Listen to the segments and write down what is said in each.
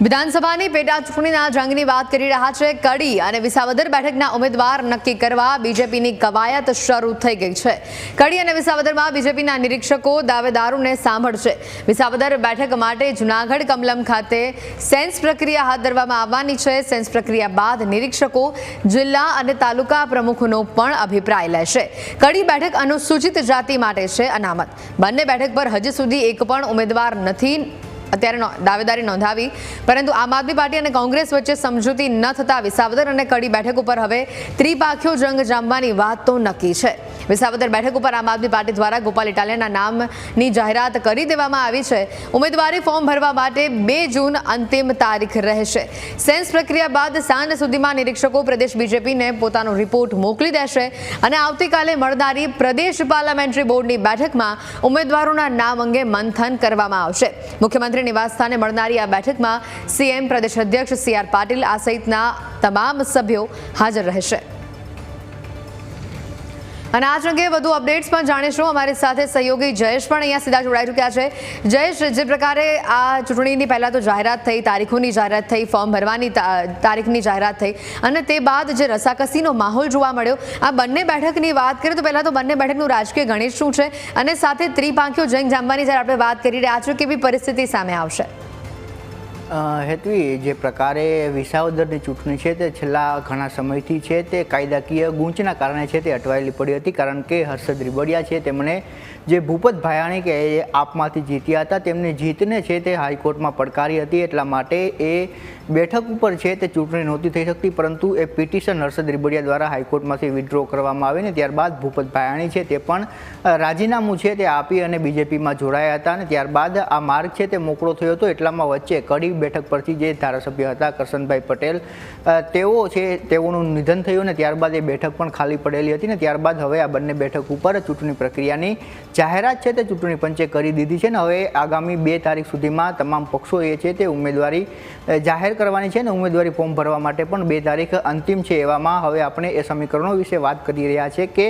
વિધાનસભાની પેટા ચૂંટણીના જંગની વાત કરી રહ્યા છે। કડી અને વિસાવદર બેઠકના ઉમેદવાર નક્કી કરવા બીજેપીની કવાયત શરૂ થઈ ગઈ છે। કડી અને વિસાવદરમાં બીજેપીના નિરીક્ષકો દાવેદારોને સાંભળશે। વિસાવદર બેઠક માટે જૂનાગઢ કમલમ ખાતે સેન્સ પ્રક્રિયા હાથ ધરવામાં આવવાની છે। સેન્સ પ્રક્રિયા બાદ નિરીક્ષકો જિલ્લા અને તાલુકા પ્રમુખનો પણ અભિપ્રાય લેશે। કડી બેઠક અનુસૂચિત જાતિ માટે છે અનામત। બંને બેઠક પર હજી સુધી એક પણ ઉમેદવાર નથી અત્યારે દાવેદારી નોંધાવી, પરંતુ આમ આદમી પાર્ટી અને કોંગ્રેસ વચ્ચે સમજૂતી ન થતા વિસાવદર અને કડી બેઠક ઉપર હવે ત્રિપાખ્યો જંગ જામવાની વાત તો નક્કી છે। વિસાવદર બેઠક ઉપર આમ આદમી પાર્ટી દ્વારા ગોપાલ ઇટાલિયાના નામની જાહેરાત કરી દેવામાં આવી છે। ઉમેદવારી ફોર્મ ભરવા માટે 2 જૂન અંતિમ તારીખ રહેશે। સેન્સ પ્રક્રિયા બાદ સાંજ સુધીમાં નિરીક્ષકો પ્રદેશ બીજેપીને પોતાનો રિપોર્ટ મોકલી દેશે અને આવતીકાલે મળનારી પ્રદેશ પાર્લામેન્ટરી બોર્ડની બેઠકમાં ઉમેદવારોના નામ અંગે મંથન કરવામાં આવશે। મુખ્યમંત્રી નિવાસ સ્થાને મળનારી આ બેઠકમાં સીએમ, પ્રદેશ અધ્યક્ષ CR પાટીલ આ સહિતના તમામ સભ્યો હાજર રહેશે। અને આ અંગે વધુ અપડેટ્સ પણ જાણીશું। અમારી સાથે સહયોગી જયેશ પણ અહીંયા સીધા જોડાઈ ચૂક્યા છે। જયેશ, જે પ્રકારે આ ચૂંટણીની પહેલા તો જાહેરાત થઈ, તારીખોની જાહેરાત થઈ, ફોર્મ ભરવાની તારીખની જાહેરાત થઈ અને તે બાદ જે રસાકસીનો માહોલ જોવા મળ્યો, આ બંને બેઠકની વાત કરીએ તો પહેલા તો બંને બેઠકનું રાજકીય ગણિત શું છે અને સાથે ત્રિપાંખ્યો જંગ જામવાની જ્યારે આપણે વાત કરી રહ્યા છીએ, કેવી પરિસ્થિતિ સામે આવશે? હેતવી, જે પ્રકારે વિસાવદરની ચૂંટણી છે તે છેલ્લા ઘણા સમયથી છે તે કાયદાકીય ગૂંચના કારણે છે તે અટવાયેલી પડી હતી, કારણ કે હર્ષદ રીબડિયા છે તેમણે જે ભૂપત ભાયાણી કે આપમાંથી જીત્યા હતા તેમની જીતને છે તે હાઈકોર્ટમાં પડકારી હતી। એટલા માટે એ બેઠક ઉપર છે તે ચૂંટણી નહોતી થઈ શકતી, પરંતુ એ પિટિશન હર્ષદ રીબડિયા દ્વારા હાઈકોર્ટમાંથી વિથડ્રો કરવામાં આવીને ત્યારબાદ ભૂપત ભાયાણી છે તે પણ રાજીનામું છે તે આપી અને બીજેપીમાં જોડાયા હતા અને ત્યારબાદ આ માર્ગ છે તે મોકળો થયો હતો। એટલામાં વચ્ચે કડી બેઠક પરથી જે ધારાસભ્ય હતા કરશનભાઈ પટેલ, તેઓનું નિધન થયું અને ત્યારબાદ એ બેઠક પણ ખાલી પડેલી હતી ને ત્યારબાદ હવે આ બંને બેઠક ઉપર ચૂંટણી પ્રક્રિયાની જાહેરાત છે તે ચૂંટણી પંચે કરી દીધી છે ને હવે આગામી 2 તારીખ સુધીમાં તમામ પક્ષો એ છે તે ઉમેદવારી જાહેર કરવાની છે ને ઉમેદવારી ફોર્મ ભરવા માટે પણ 2 તારીખ અંતિમ છે। એવામાં હવે આપણે એ સમીકરણો વિશે વાત કરી રહ્યા છે કે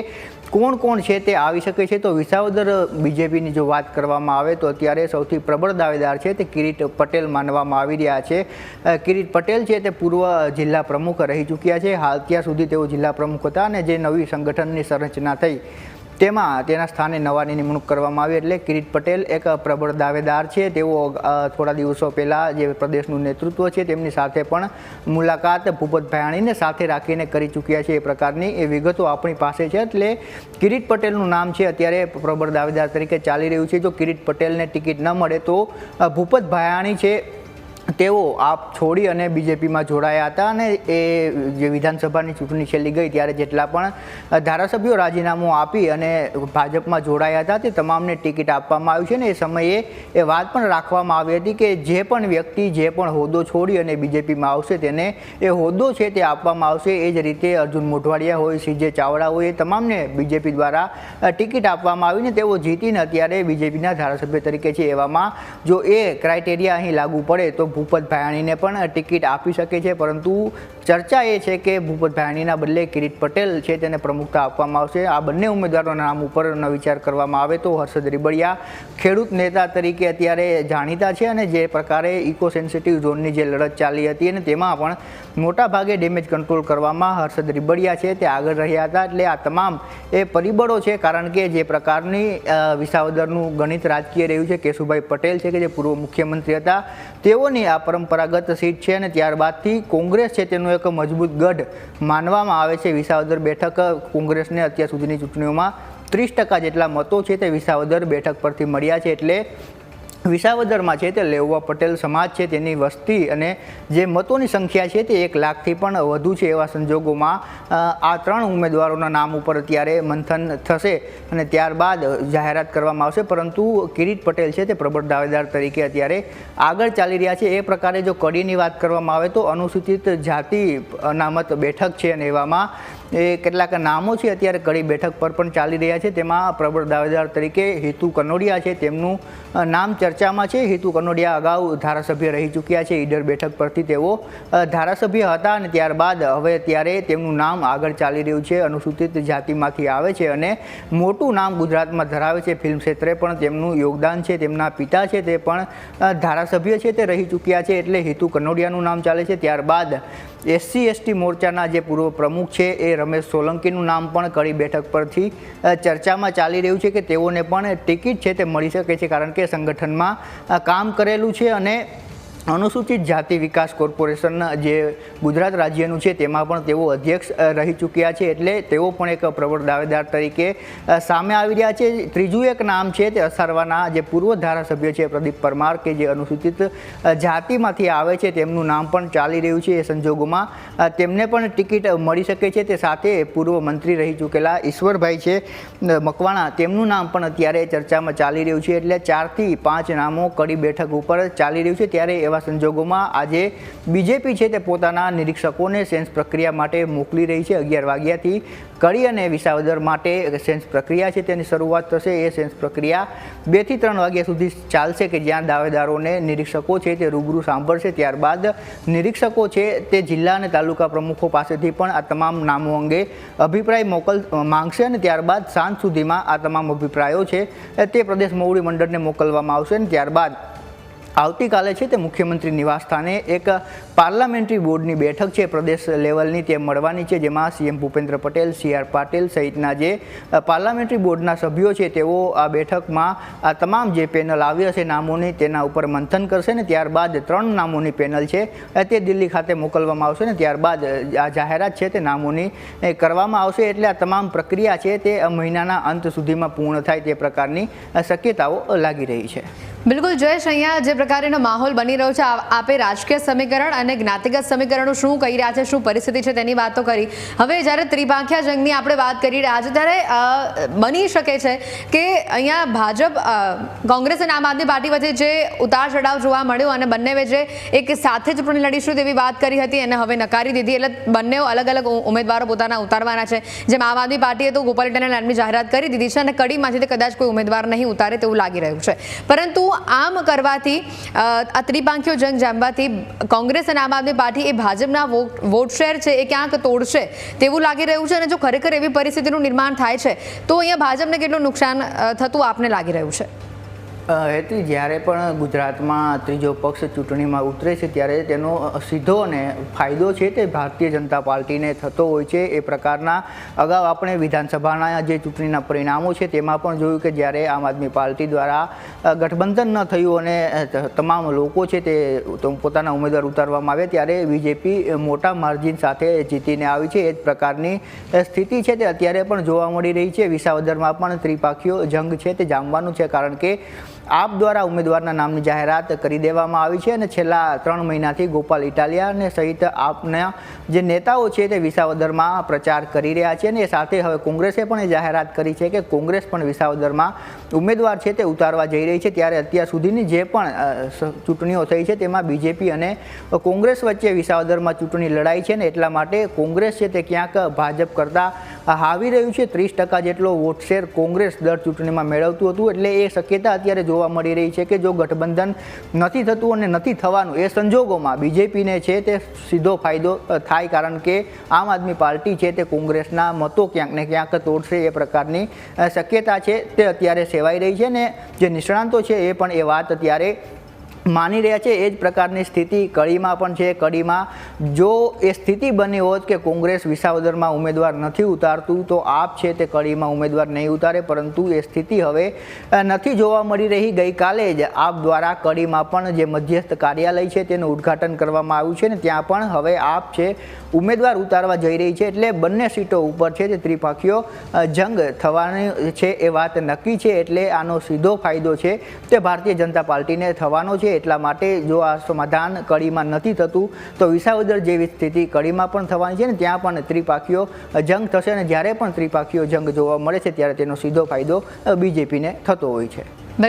કોણ કોણ છે તે આવી શકે છે। તો વિસાવદર બીજેપીની જો વાત કરવામાં આવે તો અત્યારે સૌથી પ્રબળ દાવેદાર છે તે કિરીટ પટેલ માનવામાં આવી રહ્યા છે। કિરીટ પટેલ છે તે પૂર્વ જિલ્લા પ્રમુખ રહી ચૂક્યા છે। હાલ અત્યાર સુધી તેઓ જિલ્લા પ્રમુખ હતા અને જે નવી સંગઠનની સંરચના થઈ તેમાં તેના સ્થાને નવાની નિમણૂક કરવામાં આવી, એટલે કિરીટ પટેલ એક પ્રબળ દાવેદાર છે। તેઓ થોડા દિવસો પહેલાં જે પ્રદેશનું નેતૃત્વ છે તેમની સાથે પણ મુલાકાત ભૂપત ભાયાણીને સાથે રાખીને કરી ચૂક્યા છે। એ પ્રકારની એ વિગતો આપણી પાસે છે, એટલે કિરીટ પટેલનું નામ છે અત્યારે પ્રબળ દાવેદાર તરીકે ચાલી રહ્યું છે। જો કિરીટ પટેલને ટિકિટ ન મળે તો ભૂપત ભાયાણી છે તેઓ આપ છોડી અને બીજેપીમાં જોડાયા હતા અને એ જે વિધાનસભાની ચૂંટણી છેલ્લી ગઈ ત્યારે જેટલા પણ ધારાસભ્યો રાજીનામું આપી અને ભાજપમાં જોડાયા હતા તે તમામને ટિકિટ આપવામાં આવી છે ને એ સમયે એ વાત પણ રાખવામાં આવી હતી કે જે પણ વ્યક્તિ જે પણ હોદ્દો છોડી અને બીજેપીમાં આવશે તેને એ હોદ્દો છે તે આપવામાં આવશે। એ જ રીતે અર્જુન મોઢવાડિયા હોય, CJ ચાવડા હોય, એ તમામને બીજેપી દ્વારા ટિકિટ આપવામાં આવીને તેઓ જીતીને અત્યારે બીજેપીના ધારાસભ્ય તરીકે છે। એવામાં જો એ ક્રાઇટેરિયા અહીં લાગુ પડે તો ભૂપત ભાયાણીને પણ ટિકિટ આપી શકે છે, પરંતુ ચર્ચા એ છે કે ભૂપત ભાયાણીના બદલે કિરીટ પટેલ છે તેને પ્રમુખતા આપવામાં આવશે। આ બંને ઉમેદવારોના નામ ઉપરનો વિચાર કરવામાં આવે તો હર્ષદ રીબડિયા ખેડૂત નેતા તરીકે અત્યારે જાણીતા છે અને જે પ્રકારે ઇકો સેન્સિટિવ ઝોનની જે લડત ચાલી હતી અને તેમાં પણ મોટા ભાગે ડેમેજ કંટ્રોલ કરવામાં હર્ષદ રીબડિયા છે તે આગળ રહ્યા હતા। એટલે આ તમામ એ પરિબળો છે, કારણ કે જે પ્રકારની વિસાવદરનું ગણિત રાજકીય રહ્યું છે, કેશુભાઈ પટેલ છે કે જે પૂર્વ મુખ્યમંત્રી હતા તેઓની આ પરંપરાગત સીટ છે અને ત્યારબાદથી કોંગ્રેસ છે તેનો એક મજબૂત ગઢ માનવામાં આવે છે। વિસાવદર બેઠક કોંગ્રેસને અત્યાર સુધીની ચૂંટણીઓમાં 30% જેટલા મતો છે તે વિસાવદર બેઠક પરથી મળ્યા છે, એટલે વિસાવદરમાં છે તે લેઉવા પટેલ સમાજ છે તેની વસ્તી અને જે મતોની સંખ્યા છે તે 1 લાખથી પણ વધુ છે। એવા સંજોગોમાં આ 3 ઉમેદવારોના નામ ઉપર અત્યારે મંથન થશે અને ત્યારબાદ જાહેરાત કરવામાં આવશે, પરંતુ કિરીટ પટેલ છે તે પ્રબળ દાવેદાર તરીકે અત્યારે આગળ ચાલી રહ્યા છે। એ પ્રકારે જો કડીની વાત કરવામાં આવે તો અનુસૂચિત જાતિ અનામત બેઠક છે અને એવામાં એ કેટલાક નામો છે અત્યારે કડી બેઠક પર પણ ચાલી રહ્યા છે. તેમાં પ્રબળ દાવેદાર તરીકે હેતુ કનોડિયા છે, તેમનું નામ ચર્ચામાં છે. હેતુ કનોડિયા અગાઉ ધારાસભ્ય રહી ચૂક્યા છે. ઈડર બેઠક પરથી તેઓ ધારાસભ્ય હતા અને ત્યારબાદ હવે ત્યારે તેમનું નામ આગળ ચાલી રહ્યું છે. અનુસૂચિત જાતિમાંથી આવે છે અને મોટું નામ ગુજરાતમાં ધરાવે છે. ફિલ્મ ક્ષેત્રે પણ તેમનું યોગદાન છે. તેમના પિતા છે તે પણ ધારાસભ્ય છે, તે રહી ચૂક્યા છે, એટલે હેતુ કનોડિયાનું નામ ચાલે છે. ત્યારબાદ SC/ST મોરચાના જે પૂર્વ પ્રમુખ છે એ રમેશ સોલંકીનું નામ પણ કડી બેઠક પરથી ચર્ચામાં ચાલી રહ્યું છે કે તેઓને પણ ટિકિટ છે તે મળી શકે છે, કારણ કે સંગઠનમાં કામ કરેલું છે અને અનુસૂચિત જાતિ વિકાસ કોર્પોરેશન જે ગુજરાત રાજ્યનું છે તેમાં પણ તેઓ અધ્યક્ષ રહી ચૂક્યા છે, એટલે તેઓ પણ એક પ્રબળ દાવેદાર તરીકે સામે આવી રહ્યા છે. ત્રીજું એક નામ છે તે અસારવાના જે પૂર્વ ધારાસભ્ય છે પ્રદીપ પરમાર, કે જે અનુસૂચિત જાતિમાંથી આવે છે, તેમનું નામ પણ ચાલી રહ્યું છે. એ સંજોગોમાં તેમને પણ ટિકિટ મળી શકે છે. તે સાથે પૂર્વ મંત્રી રહી ચૂકેલા ઈશ્વરભાઈ છે મકવાણા, તેમનું નામ પણ અત્યારે ચર્ચામાં ચાલી રહ્યું છે. એટલે 4 થી 5 નામો કડી બેઠક ઉપર ચાલી રહ્યું છે. ત્યારે એવા સંજોગોમાં આજે બીજેપી છે તે પોતાના નિરીક્ષકોને સેન્સ પ્રક્રિયા માટે મોકલી રહી છે. 11 વાગ્યાથી કડી અને વિસાવદર માટે સેન્સ પ્રક્રિયા છે તેની શરૂઆત થશે. એ સેન્સ પ્રક્રિયા 2 થી 3 વાગ્યા સુધી ચાલશે, કે જ્યાં દાવેદારોને નિરીક્ષકો છે તે રૂબરૂ સાંભળશે. ત્યારબાદ નિરીક્ષકો છે તે જિલ્લા અને તાલુકા પ્રમુખો પાસેથી પણ આ તમામ નામો અંગે અભિપ્રાય માંગશે અને ત્યારબાદ સાંજ સુધીમાં આ તમામ અભિપ્રાયો છે તે પ્રદેશ મોવડી મંડળને મોકલવામાં આવશે. અને ત્યારબાદ આવતીકાલે છે તે મુખ્યમંત્રી નિવાસસ્થાને એક પાર્લામેન્ટરી બોર્ડની બેઠક છે પ્રદેશ લેવલની તે મળવાની છે, જેમાં CM ભૂપેન્દ્ર પટેલ, CR પાટીલ સહિતના જે પાર્લામેન્ટરી બોર્ડના સભ્યો છે તેઓ આ બેઠકમાં આ તમામ જે પેનલ આવી હશે નામોની તેના ઉપર મંથન કરશે ને ત્યારબાદ 3 નામોની પેનલ છે તે દિલ્હી ખાતે મોકલવામાં આવશે ને ત્યારબાદ આ જાહેરાત છે તે નામોની કરવામાં આવશે. એટલે આ તમામ પ્રક્રિયા છે તે મહિનાના અંત સુધીમાં પૂર્ણ થાય તે પ્રકારની શક્યતાઓ લાગી રહી છે. બિલકુલ જયેશ, અહીંયા જે પ્રકારનો માહોલ બની રહ્યો છે, આપે રાજકીય સમીકરણ અને જ્ઞાતિગત સમીકરણો શું કહી રહ્યા છે, શું પરિસ્થિતિ છે તેની વાતો કરી. હવે જ્યારે ત્રિપાંખ્યા જંગની આપણે વાત કરી રહ્યા છે ત્યારે બની શકે છે કે અહીંયા ભાજપ, કોંગ્રેસ અને આમ આદમી પાર્ટી વચ્ચે જે ઉતાર ચઢાવ જોવા મળ્યો અને બંને વચ્ચે એક સાથે ચૂંટણી લડીશું તેવી વાત કરી હતી અને હવે નકારી દીધી. એટલે બંને અલગ અલગ ઉમેદવારો પોતાના ઉતારવાના છે. જેમ આમ આદમી પાર્ટીએ તો ગોપાલ ઇટાલિયાના નામની જાહેરાત કરી દીધી છે અને કડીમાંથી કદાચ કોઈ ઉમેદવાર નહીં ઉતારે તેવું લાગી રહ્યું છે. પરંતુ આમ કરવાથી, આ ત્રિપાંખ્યો જંગ જામવાથી કોંગ્રેસ અને આમ આદમી પાર્ટી એ ભાજપના વોટ શેર છે એ ક્યાંક તોડશે તેવું લાગી રહ્યું છે. અને જો ખરેખર એવી પરિસ્થિતિનું નિર્માણ થાય છે તો અહીંયા ભાજપને કેટલું નુકસાન થતું આપને લાગી રહ્યું છે? હેતુ, જ્યારે પણ ગુજરાતમાં ત્રીજો પક્ષ ચૂંટણીમાં ઉતરે છે ત્યારે તેનો સીધો અને ફાયદો છે તે ભારતીય જનતા પાર્ટીને થતો હોય છે. એ પ્રકારના અગાઉ આપણે વિધાનસભાના જે ચૂંટણીના પરિણામો છે તેમાં પણ જોયું કે જ્યારે આમ આદમી પાર્ટી દ્વારા ગઠબંધન ન થયું અને તમામ લોકો છે તે પોતાના ઉમેદવાર ઉતારવામાં આવ્યા ત્યારે બીજેપી મોટા માર્જિન સાથે જીતીને આવી છે. એ જ પ્રકારની સ્થિતિ છે તે અત્યારે પણ જોવા મળી રહી છે. વિસાવદરમાં પણ ત્રિપાંખ્યો જંગ છે તે જામવાનું છે, કારણ કે આપ દ્વારા ઉમેદવારના નામની જાહેરાત કરી દેવામાં આવી છે અને છેલ્લા 3 મહિનાથી ગોપાલ ઇટાલિયા અને સહિત આપના જે નેતાઓ છે તે વિસાવદરમાં પ્રચાર કરી રહ્યા છે. અને એ સાથે હવે કોંગ્રેસે પણ એ જાહેરાત કરી છે કે કોંગ્રેસ પણ વિસાવદરમાં ઉમેદવાર છે તે ઉતારવા જઈ રહી છે. ત્યારે અત્યાર સુધીની જે પણ ચૂંટણીઓ થઈ છે તેમાં બીજેપી અને કોંગ્રેસ વચ્ચે વિસાવદરમાં ચૂંટણી લડાઈ છે ને એટલા માટે કોંગ્રેસ છે તે ક્યાંક ભાજપ કરતાં હાવી રહ્યું છે. 30% જેટલો વોટ શેર કોંગ્રેસ દર ચૂંટણીમાં મેળવતું હતું. એટલે એ શક્યતા અત્યારે જોવા મળી રહી છે કે જો ગઠબંધન નથી થતું અને નથી થવાનું એ સંજોગોમાં બીજેપીને છે તે સીધો ફાયદો થાય, કારણ કે આમ આદમી પાર્ટી છે તે કોંગ્રેસના મતો ક્યાંક ને ક્યાંક તોડશે એ પ્રકારની શક્યતા છે તે અત્યારે સેવાઈ રહી છે. ને જે નિષ્ણાંતો છે એ પણ એ વાત અત્યારે માની રહ્યા છે. એ જ પ્રકારની સ્થિતિ કડીમાં પણ છે. કડીમાં જો એ સ્થિતિ બની હોત કે કોંગ્રેસ વિસાવદરમાં ઉમેદવાર નથી ઉતારતું તો આપ છે તે કડીમાં ઉમેદવાર નહીં ઉતારે, પરંતુ એ સ્થિતિ હવે નથી જોવા મળી રહી. ગઈકાલે જ આપ દ્વારા કડીમાં પણ જે મધ્યસ્થ કાર્યાલય છે તેનું ઉદ્ઘાટન કરવામાં આવ્યું છે ને ત્યાં પણ હવે આપ છે ઉમેદવાર ઉતારવા જઈ રહી છે. એટલે બંને સીટો ઉપર છે તે ત્રિપાંખ્યો જંગ થવાની છે એ વાત નક્કી છે. એટલે આનો સીધો ફાયદો છે તે ભારતીય જનતા પાર્ટીને થવાનો છે. એટલા માટે જો આ સમાધાન કડીમાં નથી થતું તો વિસાવદર જેવી સ્થિતિ કડીમાં પણ થવાની છે ને ત્યાં પણ ત્રિપાંખ્યો જંગ થશે. અને જ્યારે પણ ત્રિપાંખ્યો જંગ જોવા મળે છે ત્યારે તેનો સીધો ફાયદો બીજેપીને થતો હોય છે.